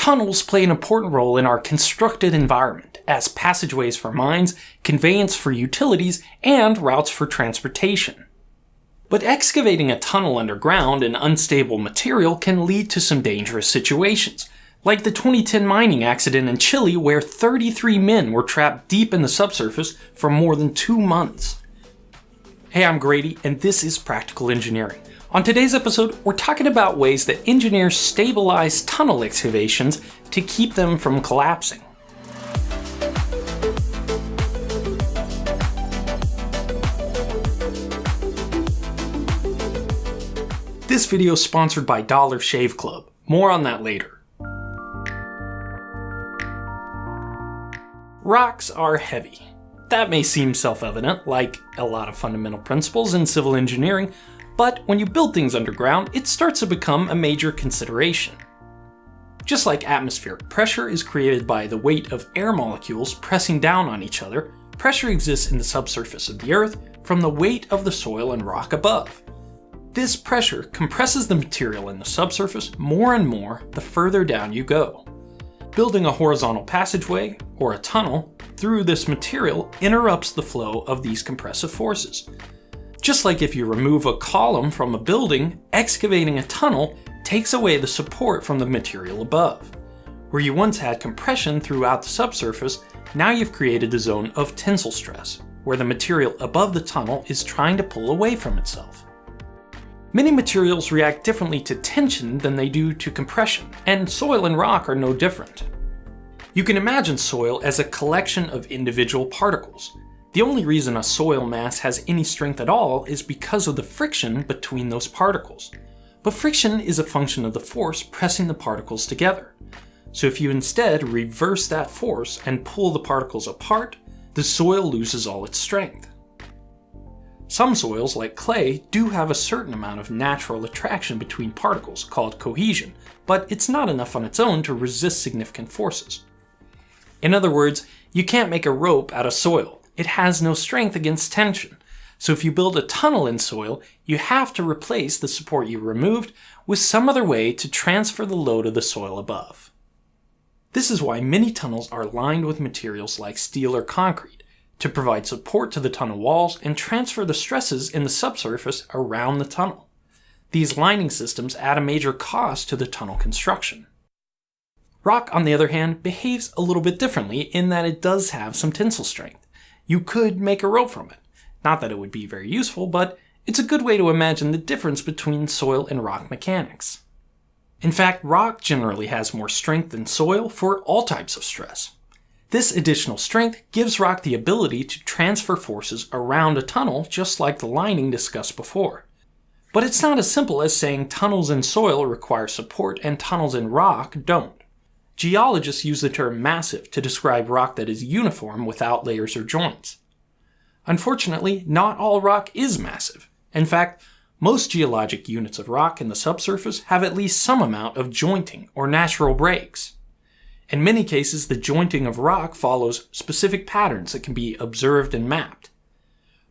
Tunnels play an important role in our constructed environment as passageways for mines, conveyance for utilities, and routes for transportation. But excavating a tunnel underground in unstable material can lead to some dangerous situations, like the 2010 mining accident in Chile where 33 men were trapped deep in the subsurface for more than 2 months. Hey, I'm Grady, and this is Practical Engineering. On today's episode, we're talking about ways that engineers stabilize tunnel excavations to keep them from collapsing. This video is sponsored by Dollar Shave Club. More on that later. Rocks are heavy. That may seem self-evident, like a lot of fundamental principles in civil engineering, but when you build things underground, it starts to become a major consideration. Just like atmospheric pressure is created by the weight of air molecules pressing down on each other, pressure exists in the subsurface of the Earth from the weight of the soil and rock above. This pressure compresses the material in the subsurface more and more the further down you go. Building a horizontal passageway, or a tunnel, through this material interrupts the flow of these compressive forces. Just like if you remove a column from a building, excavating a tunnel takes away the support from the material above. Where you once had compression throughout the subsurface, now you've created a zone of tensile stress, where the material above the tunnel is trying to pull away from itself. Many materials react differently to tension than they do to compression, and soil and rock are no different. You can imagine soil as a collection of individual particles. The only reason a soil mass has any strength at all is because of the friction between those particles. But friction is a function of the force pressing the particles together. So if you instead reverse that force and pull the particles apart, the soil loses all its strength. Some soils, like clay, do have a certain amount of natural attraction between particles, called cohesion, but it's not enough on its own to resist significant forces. In other words, you can't make a rope out of soil. It has no strength against tension. So if you build a tunnel in soil, you have to replace the support you removed with some other way to transfer the load of the soil above. This is why many tunnels are lined with materials like steel or concrete, to provide support to the tunnel walls and transfer the stresses in the subsurface around the tunnel. These lining systems add a major cost to the tunnel construction. Rock, on the other hand, behaves a little bit differently in that it does have some tensile strength. You could make a rope from it. Not that it would be very useful, but it's a good way to imagine the difference between soil and rock mechanics. In fact, rock generally has more strength than soil for all types of stress. This additional strength gives rock the ability to transfer forces around a tunnel just like the lining discussed before. But it's not as simple as saying tunnels in soil require support and tunnels in rock don't. Geologists use the term massive to describe rock that is uniform without layers or joints. Unfortunately, not all rock is massive. In fact, most geologic units of rock in the subsurface have at least some amount of jointing or natural breaks. In many cases, the jointing of rock follows specific patterns that can be observed and mapped.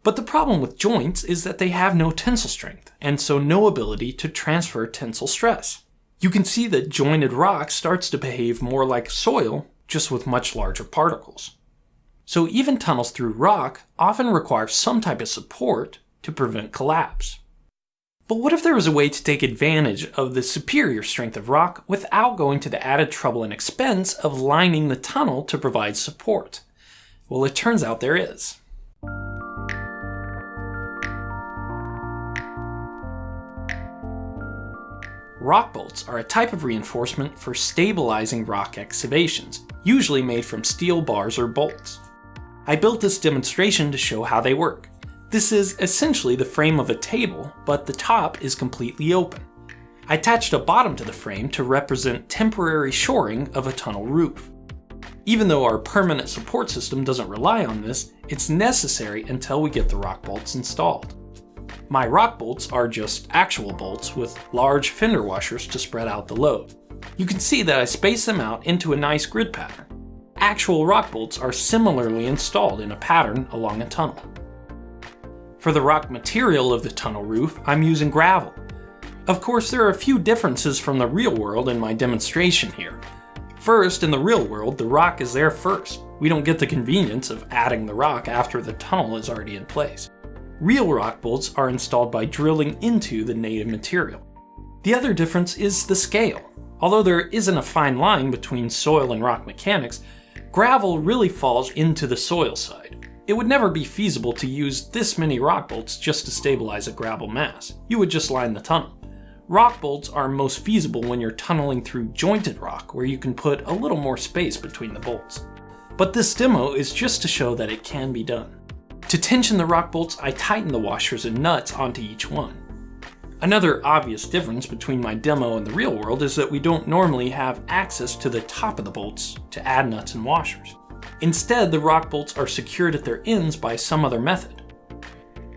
But the problem with joints is that they have no tensile strength, and so no ability to transfer tensile stress. You can see that jointed rock starts to behave more like soil, just with much larger particles. So even tunnels through rock often require some type of support to prevent collapse. But what if there was a way to take advantage of the superior strength of rock without going to the added trouble and expense of lining the tunnel to provide support? Well, it turns out there is. Rock bolts are a type of reinforcement for stabilizing rock excavations, usually made from steel bars or bolts. I built this demonstration to show how they work. This is essentially the frame of a table, but the top is completely open. I attached a bottom to the frame to represent temporary shoring of a tunnel roof. Even though our permanent support system doesn't rely on this, it's necessary until we get the rock bolts installed. My rock bolts are just actual bolts with large fender washers to spread out the load. You can see that I space them out into a nice grid pattern. Actual rock bolts are similarly installed in a pattern along a tunnel. For the rock material of the tunnel roof, I'm using gravel. Of course, there are a few differences from the real world in my demonstration here. First, in the real world, the rock is there first. We don't get the convenience of adding the rock after the tunnel is already in place. Real rock bolts are installed by drilling into the native material. The other difference is the scale. Although there isn't a fine line between soil and rock mechanics, gravel really falls into the soil side. It would never be feasible to use this many rock bolts just to stabilize a gravel mass. You would just line the tunnel. Rock bolts are most feasible when you're tunneling through jointed rock, where you can put a little more space between the bolts. But this demo is just to show that it can be done. To tension the rock bolts, I tighten the washers and nuts onto each one. Another obvious difference between my demo and the real world is that we don't normally have access to the top of the bolts to add nuts and washers. Instead, the rock bolts are secured at their ends by some other method.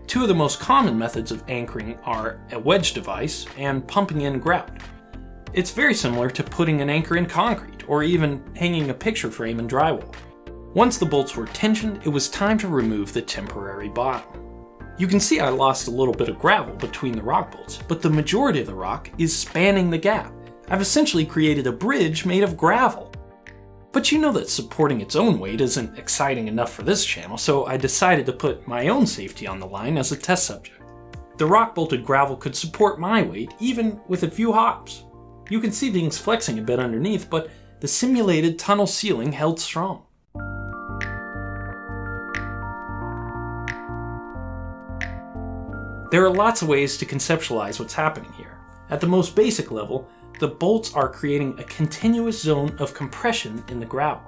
Two of the most common methods of anchoring are a wedge device and pumping in grout. It's very similar to putting an anchor in concrete or even hanging a picture frame in drywall. Once the bolts were tensioned, it was time to remove the temporary bottom. You can see I lost a little bit of gravel between the rock bolts, but the majority of the rock is spanning the gap. I've essentially created a bridge made of gravel. But you know that supporting its own weight isn't exciting enough for this channel, so I decided to put my own safety on the line as a test subject. The rock-bolted gravel could support my weight even with a few hops. You can see things flexing a bit underneath, but the simulated tunnel ceiling held strong. There are lots of ways to conceptualize what's happening here. At the most basic level, the bolts are creating a continuous zone of compression in the gravel.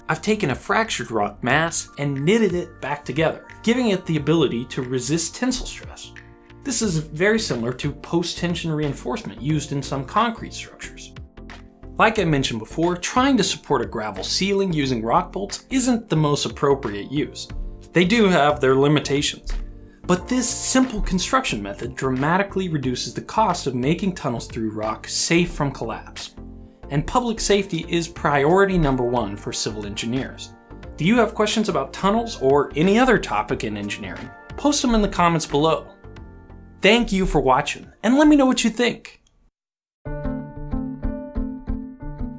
I've taken a fractured rock mass and knitted it back together, giving it the ability to resist tensile stress. This is very similar to post-tension reinforcement used in some concrete structures. Like I mentioned before, trying to support a gravel ceiling using rock bolts isn't the most appropriate use. They do have their limitations. But this simple construction method dramatically reduces the cost of making tunnels through rock safe from collapse. And public safety is priority number one for civil engineers. Do you have questions about tunnels or any other topic in engineering? Post them in the comments below. Thank you for watching, and let me know what you think.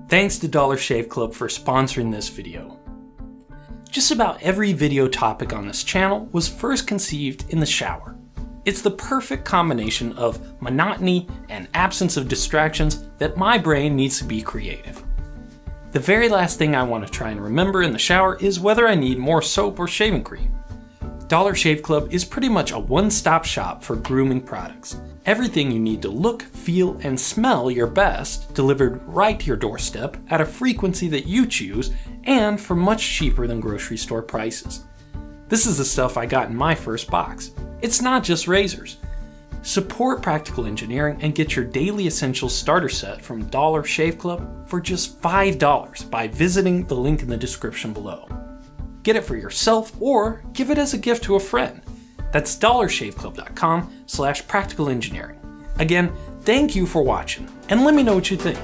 Thanks to Dollar Shave Club for sponsoring this video. Just about every video topic on this channel was first conceived in the shower. It's the perfect combination of monotony and absence of distractions that my brain needs to be creative. The very last thing I want to try and remember in the shower is whether I need more soap or shaving cream. Dollar Shave Club is pretty much a one-stop shop for grooming products. Everything you need to look, feel, and smell your best delivered right to your doorstep at a frequency that you choose and for much cheaper than grocery store prices. This is the stuff I got in my first box. It's not just razors. Support practical engineering and get your daily essentials starter set from Dollar Shave Club for just $5 by visiting the link in the description below. Get it for yourself or give it as a gift to a friend. That's dollarshaveclub.com/practicalengineering. Again, thank you for watching, and let me know what you think.